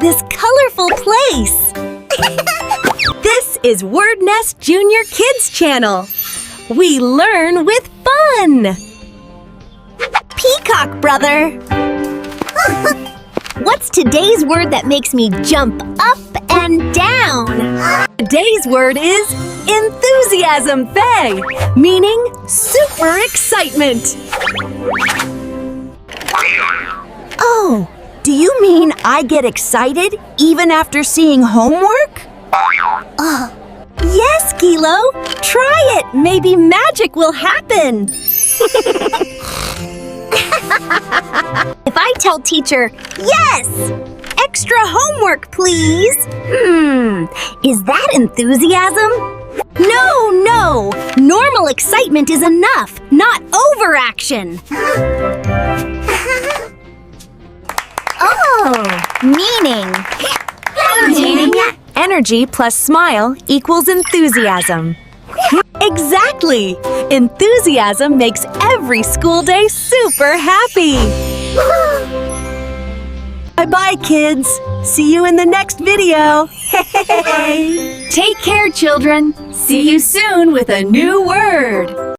this colorful place. This is Word Nest Junior Kids Channel. We learn with fun. Peacock brother. What's today's word that makes me jump up and down? Today's word is enthusiasm, Faye, meaning super excitement. Oh, do you mean I get excited even after seeing homework? Yes, Kilo. Try it. Maybe magic will happen. If I tell teacher, yes, extra homework, please. Is that enthusiasm? No. Normal excitement is enough, not overaction. Meaning. Energy plus smile equals enthusiasm. Exactly! Enthusiasm makes every school day super happy. Bye-bye, kids. See you in the next video. Take care, children. See you soon with a new word.